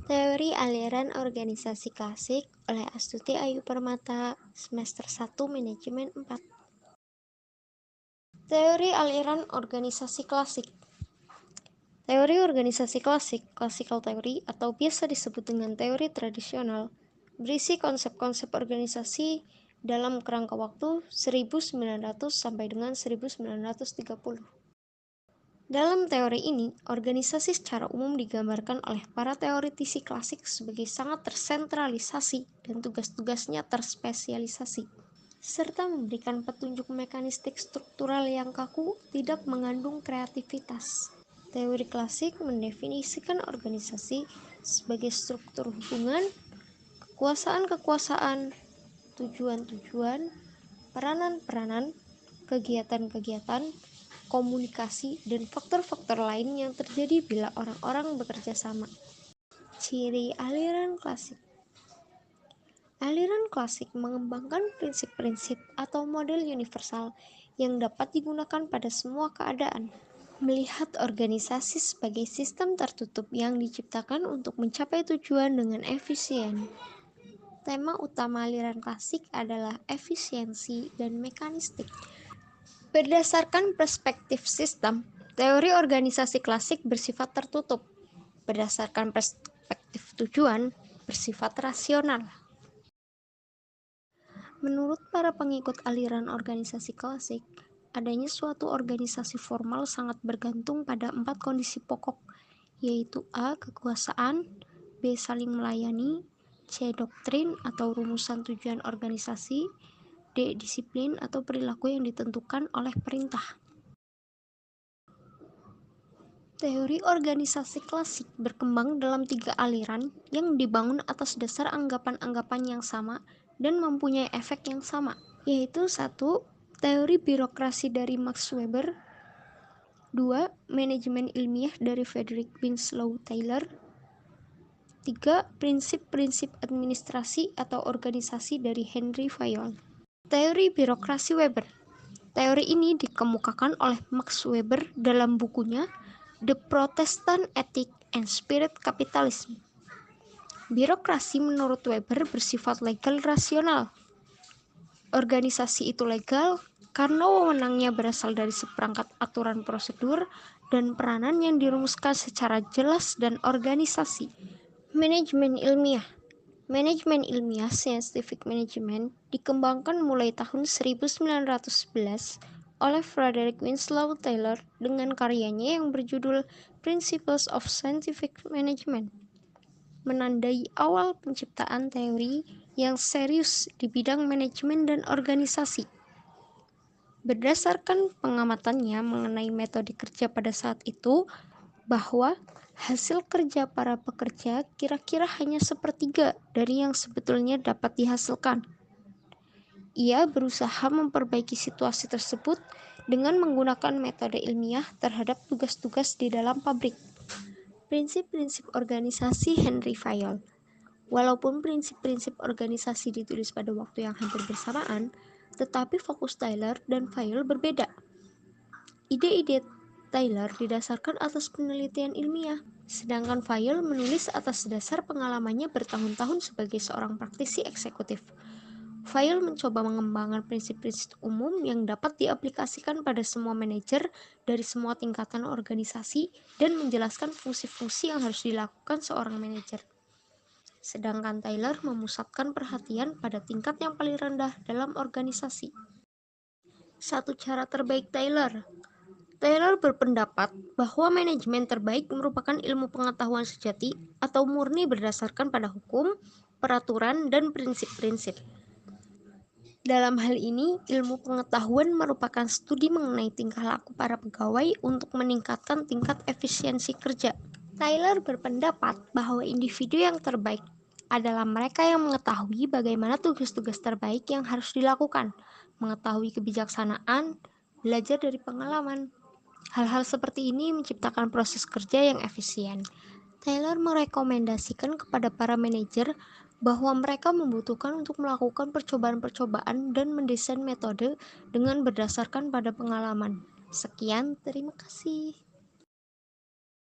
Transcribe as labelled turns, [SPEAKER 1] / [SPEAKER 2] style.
[SPEAKER 1] Teori aliran organisasi klasik oleh Astuti Ayu Permata, semester 1 Manajemen 4. Teori aliran organisasi klasik. Teori organisasi klasik, classical theory atau biasa disebut dengan teori tradisional, berisi konsep-konsep organisasi dalam kerangka waktu 1900 sampai dengan 1930. Dalam teori ini, organisasi secara umum digambarkan oleh para teoritisi klasik sebagai sangat tersentralisasi dan tugas-tugasnya terspesialisasi, serta memberikan petunjuk mekanistik struktural yang kaku, tidak mengandung kreativitas. Teori klasik mendefinisikan organisasi sebagai struktur hubungan, kekuasaan-kekuasaan, tujuan-tujuan, peranan-peranan, kegiatan-kegiatan, komunikasi, dan faktor-faktor lain yang terjadi bila orang-orang bekerja sama. Ciri aliran klasik. Aliran klasik mengembangkan prinsip-prinsip atau model universal yang dapat digunakan pada semua keadaan. Melihat organisasi sebagai sistem tertutup yang diciptakan untuk mencapai tujuan dengan efisien. Tema utama aliran klasik adalah efisiensi dan mekanistik. Berdasarkan perspektif sistem, teori organisasi klasik bersifat tertutup. Berdasarkan perspektif tujuan, bersifat rasional. Menurut para pengikut aliran organisasi klasik, adanya suatu organisasi formal sangat bergantung pada 4 kondisi pokok, yaitu A. Kekuasaan, B. Saling melayani, C. Doktrin atau rumusan tujuan organisasi, D. Disiplin atau perilaku yang ditentukan oleh perintah. Teori organisasi klasik berkembang dalam 3 aliran yang dibangun atas dasar anggapan-anggapan yang sama dan mempunyai efek yang sama, yaitu 1. Teori birokrasi dari Max Weber, 2. Manajemen ilmiah dari Frederick Winslow Taylor, 3. Prinsip-prinsip administrasi atau organisasi dari Henry Fayol. Teori birokrasi Weber. Teori ini dikemukakan oleh Max Weber dalam bukunya The Protestant Ethic and Spirit Capitalism. Birokrasi menurut Weber bersifat legal rasional. Organisasi itu legal karena wewenangnya berasal dari seperangkat aturan prosedur dan peranan yang dirumuskan secara jelas dan organisasi. Manajemen ilmiah. Manajemen ilmiah scientific management dikembangkan mulai tahun 1911 oleh Frederick Winslow Taylor dengan karyanya yang berjudul Principles of Scientific Management, menandai awal penciptaan teori yang serius di bidang manajemen dan organisasi. Berdasarkan pengamatannya mengenai metode kerja pada saat itu, bahwa hasil kerja para pekerja kira-kira hanya sepertiga dari yang sebetulnya dapat dihasilkan. Ia berusaha memperbaiki situasi tersebut dengan menggunakan metode ilmiah terhadap tugas-tugas di dalam pabrik. Prinsip-prinsip organisasi Henry Fayol. Walaupun prinsip-prinsip organisasi ditulis pada waktu yang hampir bersamaan, tetapi fokus Taylor dan Fayol berbeda. Ide-ide Taylor didasarkan atas penelitian ilmiah, sedangkan Fayol menulis atas dasar pengalamannya bertahun-tahun sebagai seorang praktisi eksekutif. Fayol mencoba mengembangkan prinsip-prinsip umum yang dapat diaplikasikan pada semua manajer dari semua tingkatan organisasi dan menjelaskan fungsi-fungsi yang harus dilakukan seorang manajer. Sedangkan Taylor memusatkan perhatian pada tingkat yang paling rendah dalam organisasi. Satu cara terbaik Taylor. Taylor berpendapat bahwa manajemen terbaik merupakan ilmu pengetahuan sejati atau murni berdasarkan pada hukum, peraturan, dan prinsip-prinsip. Dalam hal ini, ilmu pengetahuan merupakan studi mengenai tingkah laku para pegawai untuk meningkatkan tingkat efisiensi kerja. Taylor berpendapat bahwa individu yang terbaik adalah mereka yang mengetahui bagaimana tugas-tugas terbaik yang harus dilakukan, mengetahui kebijaksanaan, belajar dari pengalaman. Hal-hal seperti ini menciptakan proses kerja yang efisien. Taylor merekomendasikan kepada para manajer bahwa mereka membutuhkan untuk melakukan percobaan-percobaan dan mendesain metode dengan berdasarkan pada pengalaman. Sekian, terima kasih.